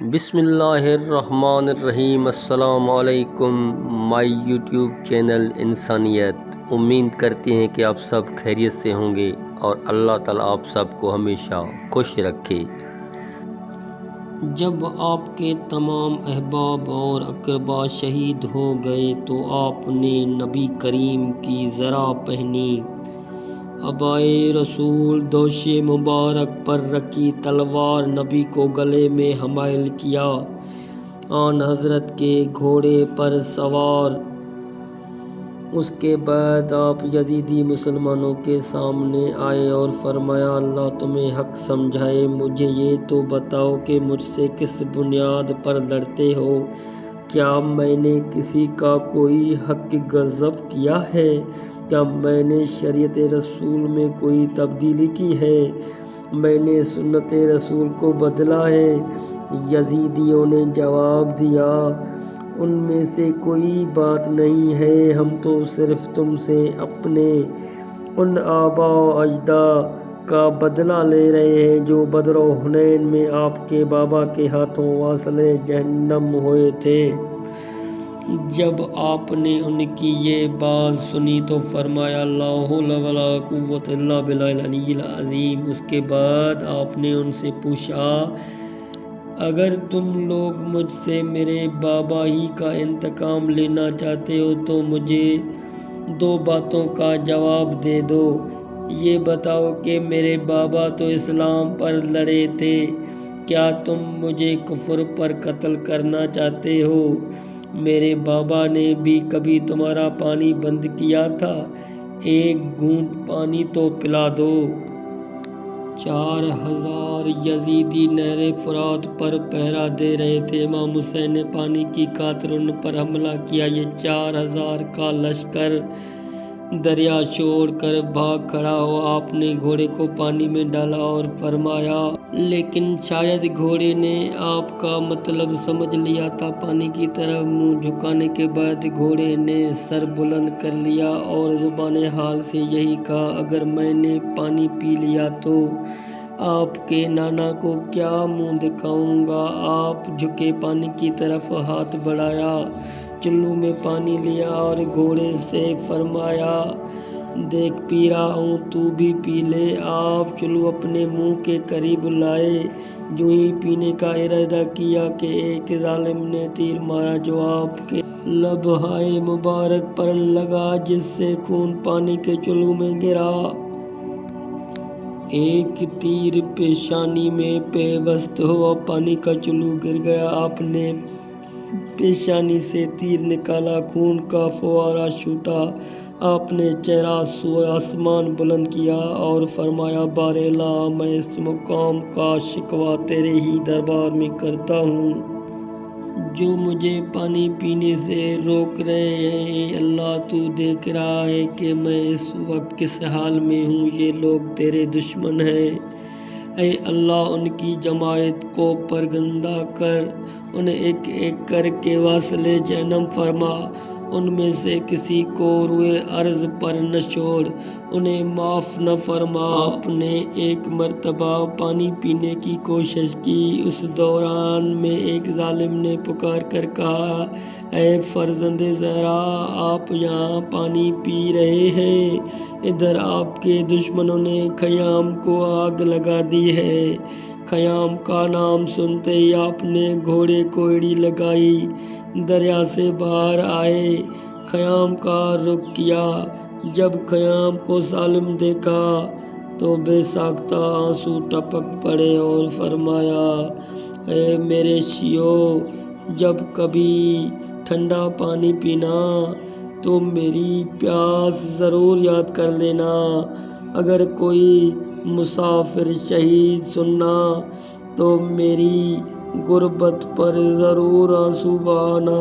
بسم اللہ الرحمن الرحیم۔ السلام علیکم مائی یوٹیوب چینل انسانیت۔ امید کرتے ہیں کہ آپ سب خیریت سے ہوں گے اور اللہ تعالیٰ آپ سب کو ہمیشہ خوش رکھے۔ جب آپ کے تمام احباب اور اقربا شہید ہو گئے تو آپ نے نبی کریم کی ذرا پہنی عبائے رسول، دوش مبارک پر رکھی تلوار نبی کو گلے میں حمل کیا، آن حضرت کے گھوڑے پر سوار۔ اس کے بعد آپ یزیدی مسلمانوں کے سامنے آئے اور فرمایا، اللہ تمہیں حق سمجھائے، مجھے یہ تو بتاؤ کہ مجھ سے کس بنیاد پر لڑتے ہو؟ کیا میں نے کسی کا کوئی حق غصب کیا ہے؟ کیا میں نے شریعت رسول میں کوئی تبدیلی کی ہے؟ میں نے سنت رسول کو بدلا ہے؟ یزیدیوں نے جواب دیا، ان میں سے کوئی بات نہیں ہے، ہم تو صرف تم سے اپنے ان آباء و اجداد کا بدلہ لے رہے ہیں جو بدر و حنین میں آپ کے بابا کے ہاتھوں واصل جہنم ہوئے تھے۔ جب آپ نے ان کی یہ بات سنی تو فرمایا، لا حول ولا قوت الا باللہ العلی العظیم۔ اس کے بعد آپ نے ان سے پوچھا، اگر تم لوگ مجھ سے میرے بابا ہی کا انتقام لینا چاہتے ہو تو مجھے دو باتوں کا جواب دے دو۔ یہ بتاؤ کہ میرے بابا تو اسلام پر لڑے تھے، کیا تم مجھے کفر پر قتل کرنا چاہتے ہو؟ میرے بابا نے بھی کبھی تمہارا پانی بند کیا تھا؟ ایک گھونٹ پانی تو پلا دو۔ 4000 یزیدی نہر فرات پر پہرا دے رہے تھے۔ امام حسین نے پانی کی خاطر ان پر حملہ کیا۔ یہ 4000 کا لشکر دریا چھوڑ کر بھاگ کھڑا ہوا۔ آپ نے گھوڑے کو پانی میں ڈالا اور فرمایا، لیکن شاید گھوڑے نے آپ کا مطلب سمجھ لیا تھا۔ پانی کی طرف منہ جھکانے کے بعد گھوڑے نے سر بلند کر لیا اور زبان حال سے یہی کہا، اگر میں نے پانی پی لیا تو آپ کے نانا کو کیا منہ دکھاؤں گا؟ آپ جھکے پانی کی طرف ہاتھ بڑھایا، چلو میں پانی لیا اور گھوڑے سے فرمایا، دیکھ پی رہا ہوں، تو بھی پی لے۔ آپ چلو اپنے منہ کے قریب لائے، جو ہی پینے کا ارادہ کیا کہ ایک ظالم نے تیر مارا جو آپ کے لبہائے مبارک پر لگا، جس سے خون پانی کے چلو میں گرا۔ ایک تیر پیشانی میں پیوست ہوا، پانی کا چلو گر گیا۔ آپ نے پیشانی سے تیر نکالا، خون کا فوارہ چھوٹا۔ آپ نے چہرہ سوئے آسمان بلند کیا اور فرمایا، بار الہ، میں اس مقام کا شکوہ تیرے ہی دربار میں کرتا ہوں جو مجھے پانی پینے سے روک رہے ہیں۔ اے اللہ، تو دیکھ رہا ہے کہ میں اس وقت کس حال میں ہوں، یہ لوگ تیرے دشمن ہیں۔ اے اللہ، ان کی جماعت کو پرگندہ کر، انہیں ایک ایک کر کے واصل جہنم فرما، ان میں سے کسی کو روئے ارض پر نہ چھوڑ، انہیں معاف نہ فرما۔ آپ نے ایک مرتبہ پانی پینے کی کوشش کی، اس دوران میں ایک ظالم نے پکار کر کہا، اے فرزند زہرا، آپ یہاں پانی پی رہے ہیں، ادھر آپ کے دشمنوں نے خیام کو آگ لگا دی ہے۔ خیام کا نام سنتے ہی آپ نے گھوڑے کو ایڑی لگائی، دریا سے باہر آئے، خیام کا رخ کیا۔ جب خیام کو ظالم دیکھا تو بے ساختہ آنسو ٹپک پڑے اور فرمایا، اے میرے شیعو، جب کبھی ٹھنڈا پانی پینا تو میری پیاس ضرور یاد کر لینا، اگر کوئی مسافر شہید سننا تو میری غربت پر ضرور آنسو بہانا۔